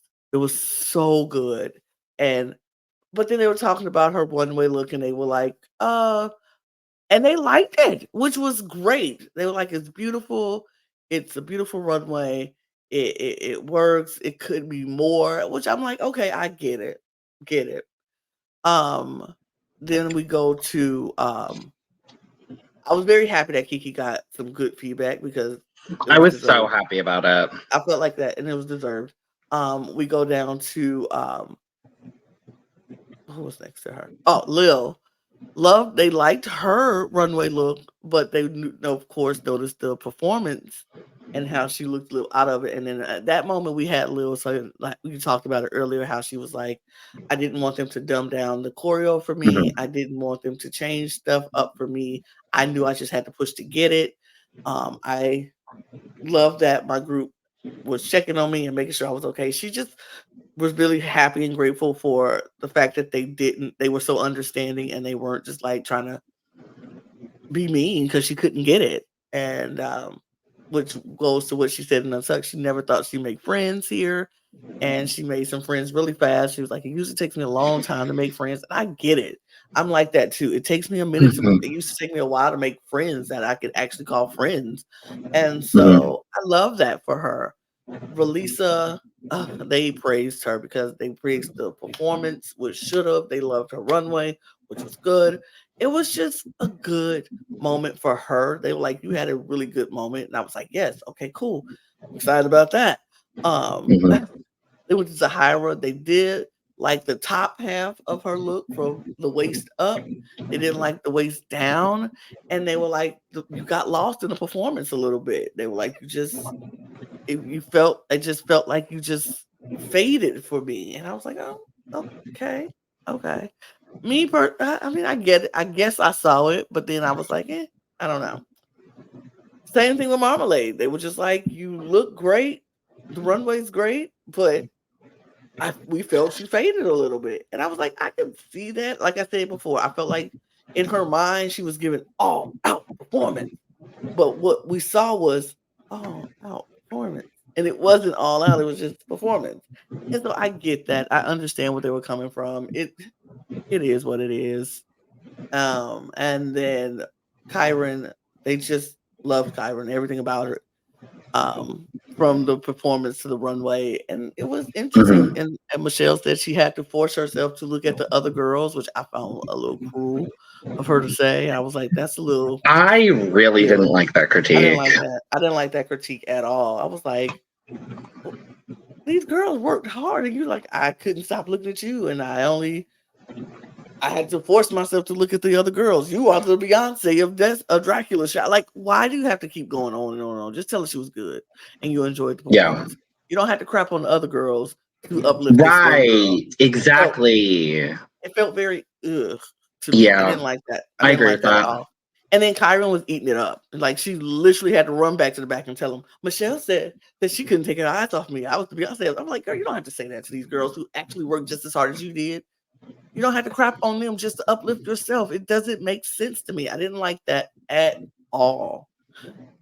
so good. But then they were talking about her one-way look, and they were like, and they liked it, which was great. They were like, it's beautiful. It's a beautiful runway. It works. It could be more, which I'm like, okay, I get it. Get it. Then we go to I was very happy that Kiki got some good feedback, because I was so happy about it. I felt like that, and it was deserved. We go down to who was next to her? Oh, Lil. Love, they liked her runway look, but they of course noticed the performance and how she looked a little out of it. And then at that moment we had Lil, so like we talked about it earlier, how she was like, I didn't want them to dumb down the choreo for me. I didn't want them to change stuff up for me. I knew I just had to push to get it. I love that my group was checking on me and making sure I was okay. She just was really happy and grateful for the fact that they were so understanding, and they weren't just like trying to be mean because she couldn't get it. And which goes to what she said in Untucked. She never thought she'd make friends here, and she made some friends really fast. She was like, it usually takes me a long time to make friends. And I get it. I'm like that too. It takes me a minute it used to take me a while to make friends that I could actually call friends. And so I love that for her. Relisa, they praised her because they praised the performance, which should have. They loved her runway, which was good. It was just a good moment for her. They were like, you had a really good moment. And I was like, yes, okay, cool. I'm excited about that. It was Zahira. They did like the top half of her look from the waist up. They didn't like the waist down. And they were like, you got lost in the performance a little bit. They were like, I just felt like you just faded for me. And I was like, oh, okay. I mean, I get it. I guess I saw it, but then I was like, I don't know. Same thing with Marmalade. They were just like, you look great. The runway's great, but we felt she faded a little bit. And I was like, I can see that. Like I said before, I felt like in her mind, she was giving all out performance. But what we saw was all out performance. And it wasn't all out, it was just performance. And so I get that. I understand where they were coming from. It is what it is. And then Kyron, they just love Kyron, everything about her. From the performance to the runway, and it was interesting. And Michelle said she had to force herself to look at the other girls, which I found a little cruel of her to say. I was like, that's a little. I really didn't like that critique. I didn't like that. I didn't like that critique at all. I was like, these girls worked hard, and you're like, I couldn't stop looking at you, and I had to force myself to look at the other girls. You are the Beyonce of Dracula shot. Like, why do you have to keep going on and on and on? Just tell her she was good and you enjoyed the performance. Yeah. You don't have to crap on the other girls to uplift this one girl. Exactly. It felt very to me. I didn't like that. I didn't like that at all. And then Kyron was eating it up. Like, she literally had to run back to the back and tell him, Michelle said that she couldn't take her eyes off me. I was the Beyonce. I'm like, girl, you don't have to say that to these girls who actually worked just as hard as you did. You don't have to crap on them just to uplift yourself. It doesn't make sense to me. I didn't like that at all.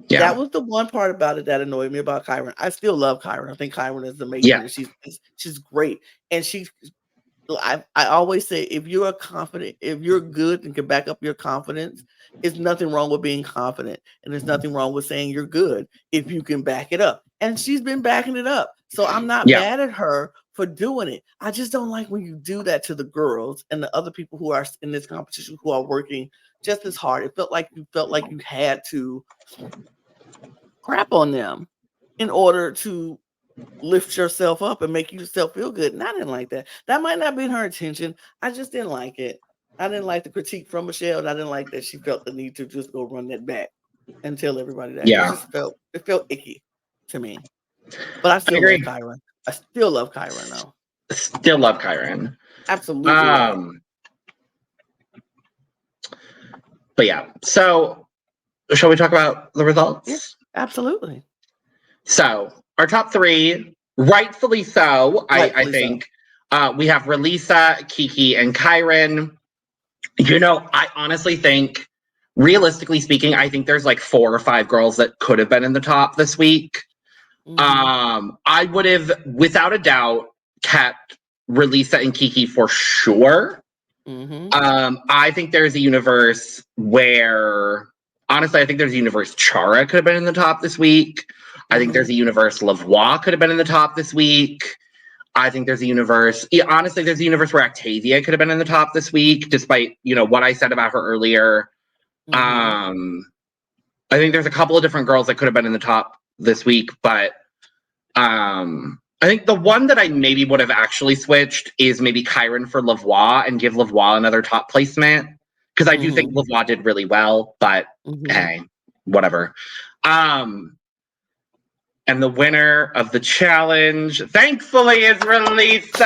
Yeah. That was the one part about it that annoyed me about Kyron. I still love Kyron. I think Kyron is amazing. Yeah. And she's great. And I always say, if you are confident, if you're good and can back up your confidence, there's nothing wrong with being confident. And there's nothing wrong with saying you're good if you can back it up. And she's been backing it up. So I'm not mad at her for doing it. I just don't like when you do that to the girls and the other people who are in this competition who are working just as hard. It felt like you had to crap on them in order to lift yourself up and make yourself feel good. And I didn't like that. That might not have been her intention. I just didn't like it. I didn't like the critique from Michelle. And I didn't like that she felt the need to just go run that back and tell everybody that. Yeah. It felt icky. to me. But I still agree. love Kyron. I still love Kyron though. Still love Kyron. Absolutely. Love it. But yeah, so shall we talk about the results? Yeah, absolutely. So our top three, rightfully so, I think. We have Relisa, Kiki, and Kyron. You know, I honestly think, realistically speaking, I think there's like 4 or 5 girls that could have been in the top this week. I would have, without a doubt, kept Relisa and Kiki for sure. I think there's a universe where, honestly, I think there's a universe Chara could have been in the top this week. I think there's a universe Lavoie could have been in the top this week. I think there's a universe, honestly, there's a universe where Octavia could have been in the top this week, despite, you know, what I said about her earlier. I think there's a couple of different girls that could have been in the top this week, but I think the one that I maybe would have actually switched is maybe Kyron for Lavoie and give Lavoie another top placement. Because I do think Lavoie did really well, but hey, whatever. And the winner of the challenge, thankfully, is Relisa.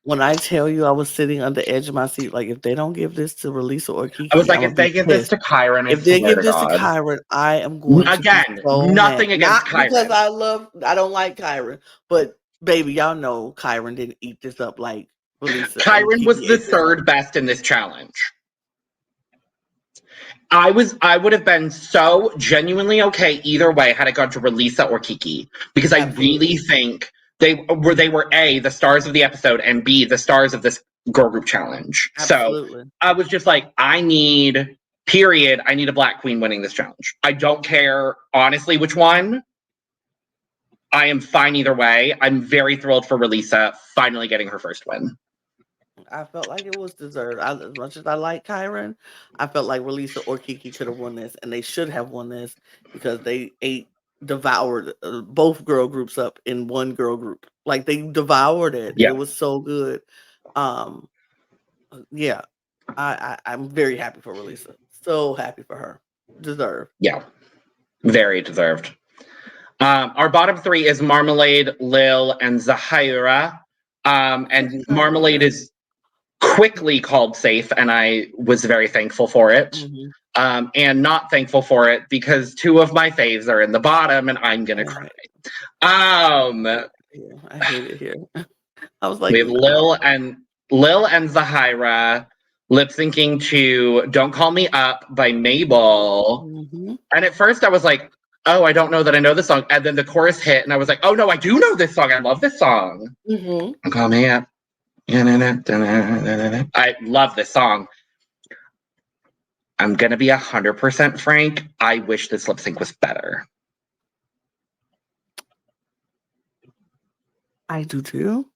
When I tell you I was sitting on the edge of my seat, like if they don't give this to Relisa or Kiki, I was like, if they give this to Kyron, if they give this to Kyron, I am going to again, be so nothing mad. against Not Kyron. because I don't like Kyron, but baby, y'all know Kyron didn't eat this up like Relisa. Kyron was the third best in this challenge. I would have been so genuinely okay either way had it gone to Relisa or Kiki, because I really think they were A, the stars of the episode, and B, the stars of this girl group challenge. Absolutely. So I was just like, I need a Black queen winning this challenge. I don't care, honestly, which one. I am fine either way. I'm very thrilled for Relisa finally getting her first win. I felt like it was deserved. As much as I like Kyron, I felt like Relisa or Kiki could have won this, and they should have won this because they devoured both girl groups up in one girl group. Like they devoured it. Yeah. It was so good. Yeah, I'm very happy for Relisa. So happy for her. Deserved. Yeah, very deserved. Our bottom three is Marmalade, Lil, and Zahira. And Marmalade is quickly called safe, and I was very thankful for it. And not thankful for it because 2 of my faves are in the bottom, and I'm gonna cry. I hate it here. I was like, we have Lil and Zahira lip syncing to "Don't Call Me Up" by Mabel. And at first I was like, oh, I don't know that I know this song. And then the chorus hit, and I was like, oh no, I do know this song. I love this song. Call me up. I love this song. I'm gonna be 100% frank. I wish this lip sync was better. I do too.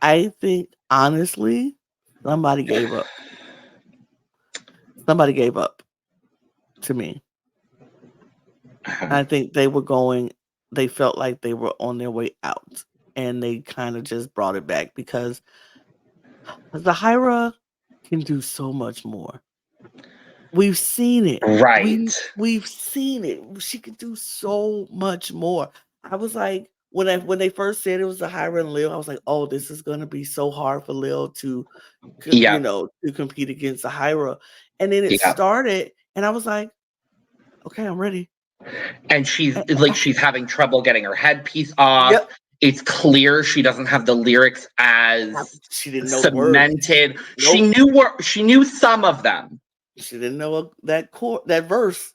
I think honestly, somebody gave up. Somebody gave up to me. I think they felt like they were on their way out, and they kind of just brought it back because Zahira can do so much more. We've seen it. Right. We've seen it. She could do so much more. I was like, when they first said it was Zahira and Lil, I was like, oh, this is going to be so hard for Lil to, to compete against Zahira. And then it started, and I was like, okay, I'm ready. And she's having trouble getting her headpiece off. Yep. It's clear she doesn't have the lyrics as she didn't know cemented. Nope. She knew some of them. She didn't know that verse.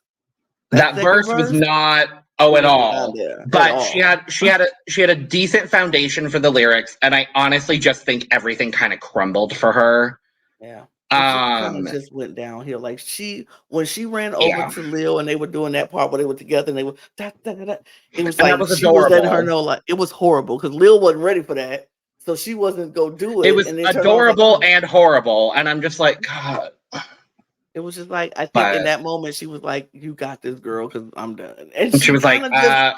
That verse was not at all. But she had a decent foundation for the lyrics, and I honestly just think everything kind of crumbled for her. Yeah. She kind of just went downhill. Like when she ran over to Lil and they were doing that part where they were together and they were it was like she was letting her know, like it was horrible because Lil wasn't ready for that, so she wasn't gonna do it. It was adorable and horrible, and I'm just like, God. It was just like I think in that moment she was like, "You got this, girl," because I'm done. And she was like,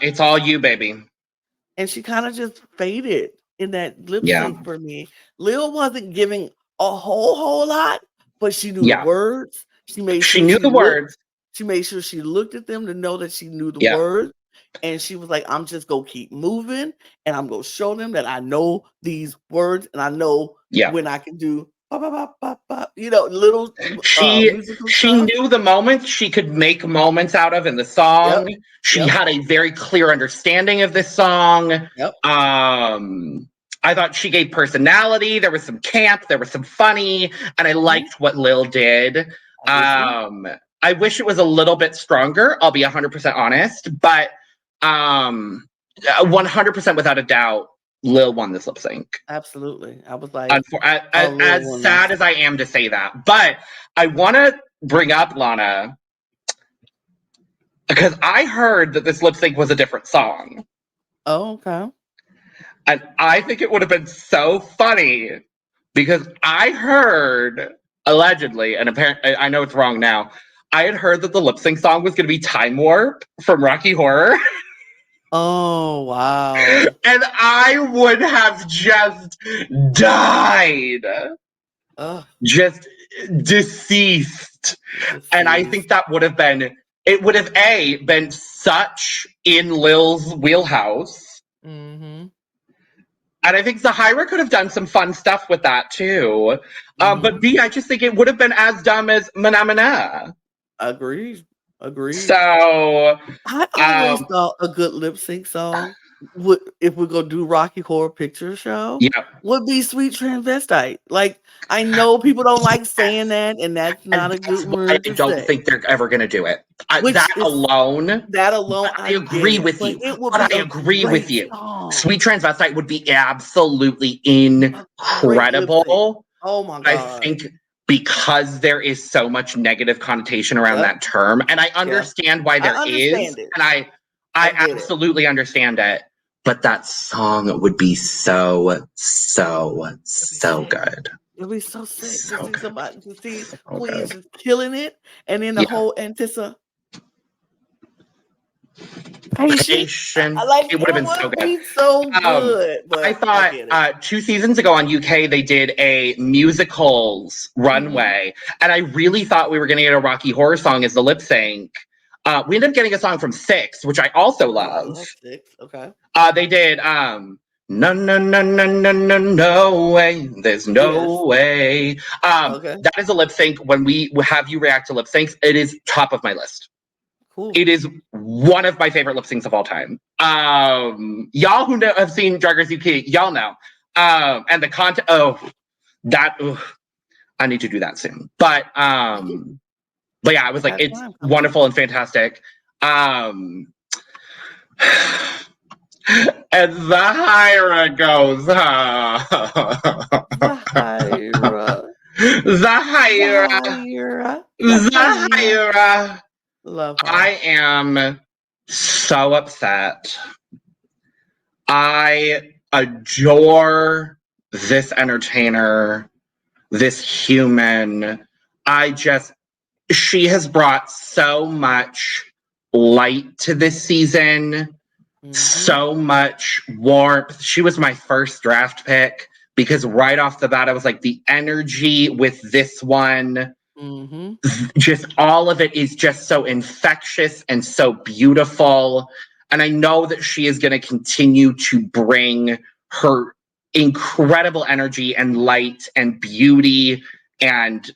"It's all you, baby." And she kind of just faded in that lip sync for me. Lil wasn't giving a whole lot, but she knew the words. She knew the words. She made sure she looked at them to know that she knew the Yeah. words. And she was like, I'm just going to keep moving. And I'm going to show them that I know these words. And I know when I can do, little musical She stuff. knew the moments she could make moments out of in the song. Yep. She had a very clear understanding of this song. Yep. I thought she gave personality. There was some camp, there was some funny, and I liked what Lil did. I wish it was a little bit stronger, I'll be 100% honest, but 100% without a doubt, Lil won this lip sync. Absolutely. I was like, as sad as I am to say that, but I want to bring up Lana because I heard that this lip sync was a different song. Oh, okay. And I think it would have been so funny because I heard, allegedly, and apparently I know it's wrong now, I had heard that the lip sync song was going to be Time Warp from Rocky Horror. Oh, wow. And I would have just died. Just deceased. And I think that would have been, it would have been such in Lil's wheelhouse. Mm-hmm. And I think Zahira could have done some fun stuff with that too. But B, I just think it would have been as dumb as Mana Mana. Agreed. So I always thought a good lip sync song if we're gonna do Rocky Horror Picture Show, would be Sweet Transvestite. Like, I know people don't like saying that, and that's not a good word to say. I don't think they're ever gonna do it. That alone, I agree with you. But I agree with you. Sweet Transvestite would be absolutely incredible. Oh my God. I think because there is so much negative connotation around that term, and I understand why there is, and I absolutely understand it. But that song would be so good. It'll be so sick to see Queen just killing it, and then the whole anticipation. It would have been so good. So good. But I thought 2 seasons ago on UK they did a musicals runway, and I really thought we were going to get a Rocky Horror song as the lip sync. We ended up getting a song from Six, which I also love. Six, okay. They did no way, there's no way. That is a lip sync. When we have you react to lip syncs, it is top of my list. Cool. It is one of my favorite lip syncs of all time. Y'all who have seen DragRace UK, y'all know. And the content, I need to do that soon. But yeah, I was like, it's wonderful and fantastic. And Zahira goes, Zahira. Love her. I am so upset. I adore this entertainer, this human. She has brought so much light to this season, so much warmth. She was my first draft pick because right off the bat, I was like, the energy with this one, just all of it is just so infectious and so beautiful. And I know that she is going to continue to bring her incredible energy and light and beauty and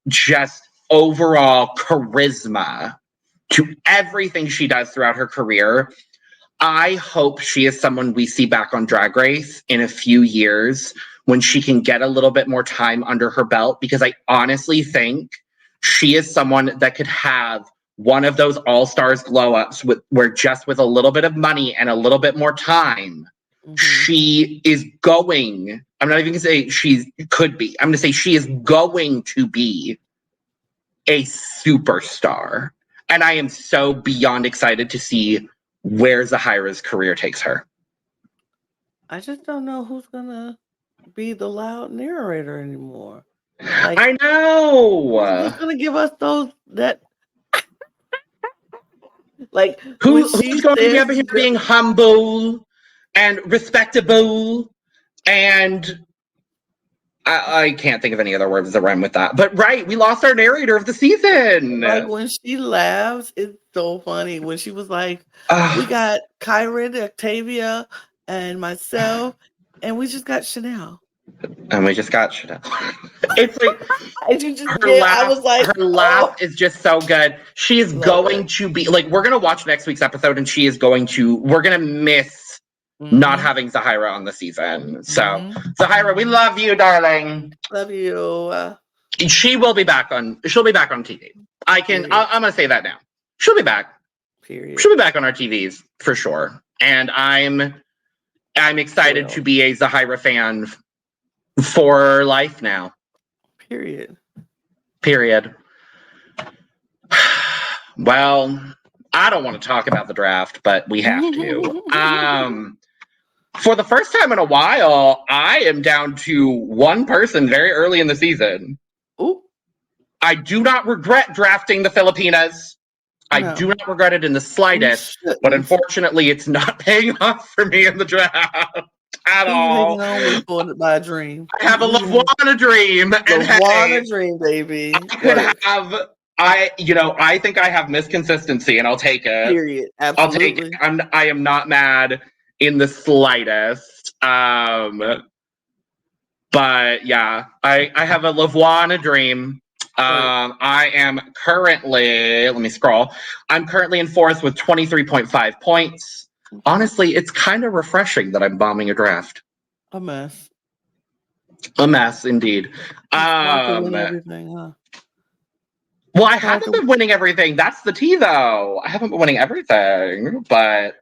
just overall charisma to everything she does throughout her career. I hope she is someone we see back on Drag Race in a few years when she can get a little bit more time under her belt, because I honestly think she is someone that could have one of those all-stars glow-ups where just with a little bit of money and a little bit more time, she is going, I'm not even going to say she could be, I'm going to say she is going to be a superstar. And I am so beyond excited to see where Zahira's career takes her. I just don't know who's going to be the loud narrator anymore. I know. Who's going to give us those that like who's going to be up here being humble and respectable and I can't think of any other words that rhyme with that. But right, we lost our narrator of the season. Like when she laughs, it's so funny. When she was like, we got Kyron, Octavia, and myself, and we just got Chanel. And we just got Chanel. It's like I was like, her laugh is just so good. She is going to be like, we're gonna watch next week's episode, and we're gonna miss not having Zahira on the season. So Zahira, we love you, darling. Love you. She'll be back on TV. I'm gonna say that now. She'll be back. Period. She'll be back on our TVs for sure. And I'm excited to be a Zahira fan for life now. Period. Well, I don't want to talk about the draft, but we have to. For the first time in a while, I am down to one person very early in the season. Ooh. I do not regret drafting the Filipinas. I do not regret it in the slightest, but unfortunately, it's not paying off for me in the draft at all. By a dream. I have a Lawana dream. Lawana dream, baby. I think I have misconsistency, and I'll take it. Period. Absolutely. I'll take it. I am not mad in the slightest. But yeah, I have a Lawana dream. I am currently, let me scroll. I'm currently in fourth with 23.5 points. Honestly, it's kind of refreshing that I'm bombing a draft. A mess. A mess, indeed. Everything, huh? Well, I haven't been winning everything. That's the tea, though. I haven't been winning everything, but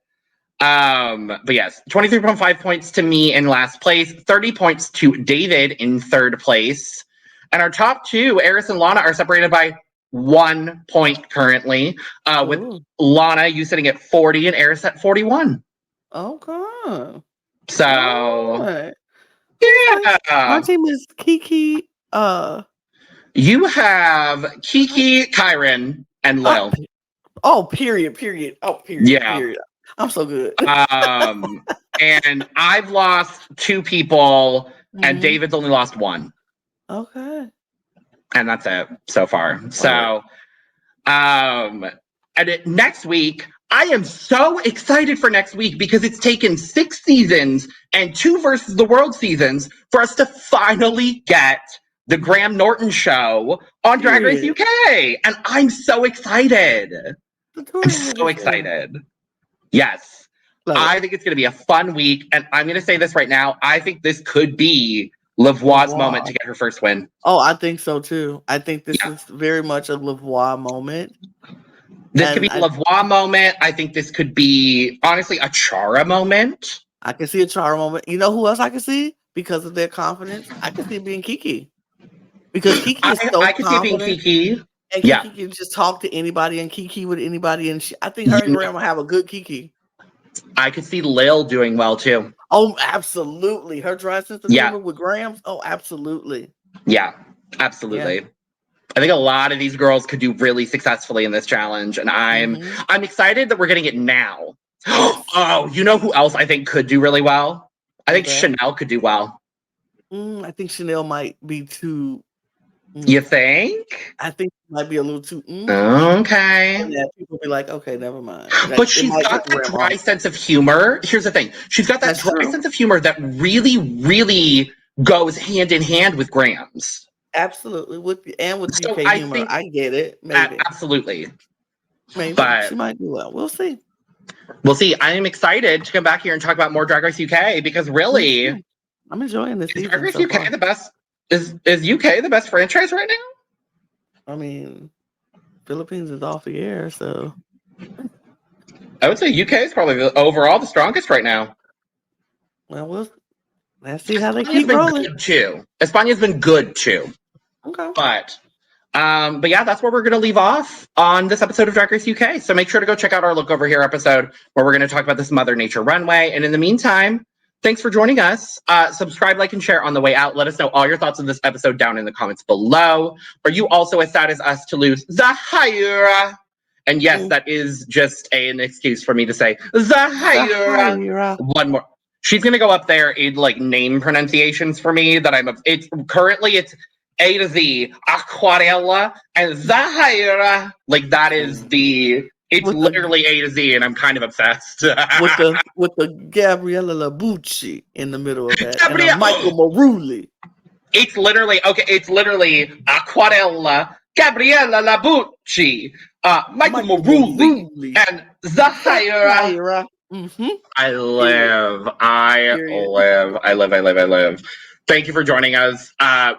yes, 23.5 points to me in last place, 30 points to David in third place. And our top two, Eris and Lana, are separated by 1 point currently, with Lana, you sitting at 40 and Eris at 41. Okay. So, yeah. My team is Kiki. You have Kiki, Kyron, and Lil. Period. Yeah. Period. I'm so good. And I've lost 2 people, and David's only lost 1. Okay. And that's it so far. So, next week, I am so excited for next week because it's taken 6 seasons and 2 versus the world seasons for us to finally get the Graham Norton show on Drag Race UK. And I'm so excited. I'm so excited. Yes. I think it's going to be a fun week. And I'm going to say this right now. I think this could be Lavoie's moment to get her first win. Oh, I think so too. I think this is very much a Lavoie moment. This could be a Lavoie moment. I think this could be, honestly, a Chara moment. I can see a Chara moment. You know who else I can see? Because of their confidence, I can see it being Kiki. Because Kiki is so confident. I can see it being Kiki. And Kiki can just talk to anybody and Kiki with anybody. And I think her and Graham will have a good Kiki. I could see Lil doing well too. Oh, absolutely. Her dry sense of humor with Graham. Oh, absolutely. Yeah, absolutely. Yeah. I think a lot of these girls could do really successfully in this challenge, and I'm excited that we're getting it now. Oh, you know who else I think could do really well? I think Chanel could do well. I think Chanel might be too. You think? I think it might be a little too. Okay. And yeah, people be like, okay, never mind. But she's got that dry sense of humor. Here's the thing: she's got that dry sense of humor that really, really goes hand in hand with Graham's. Absolutely, with UK humor, I get it. Maybe. Absolutely. Maybe but she might do well. We'll see. We'll see. I am excited to come back here and talk about more Drag Race UK because really, I'm enjoying this season. Drag Race UK the best? Is UK the best franchise right now? I mean, Philippines is off the air, so I would say UK is probably overall the strongest right now. Well, let's see how they keep rolling. España's been good too. Okay. But yeah, that's where we're going to leave off on this episode of Drag Race UK. So make sure to go check out our Look Over Here episode where we're going to talk about this Mother Nature runway. And in the meantime, thanks for joining us. Subscribe, like, and share on the way out. Let us know all your thoughts on this episode down in the comments below. Are you also as sad as us to lose Zahira? And yes, that is just an excuse for me to say Zahira. One more. She's gonna go up there in like name pronunciations for me that it's A to Z, Aquarella and Zahira. Like that is it's literally A to Z, and I'm kind of obsessed. with the Gabriella Labucci in the middle of that. And a Michael Marulli. It's literally Aquarella, Gabriella Labucci, Michael Marulli, and Zahira. Mm-hmm. I live. Thank you for joining us.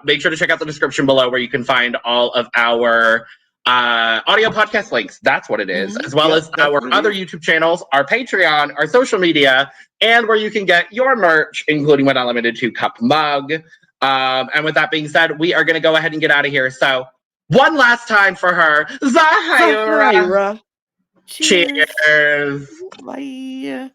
Make sure to check out the description below where you can find all of our audio podcast links. That's what it is. As well as our other YouTube channels, our Patreon, our social media, and where you can get your merch, including but not limited to cup mug. And with that being said, we are going to go ahead and get out of here. So one last time for her. Zahira. Cheers. Cheers. Bye.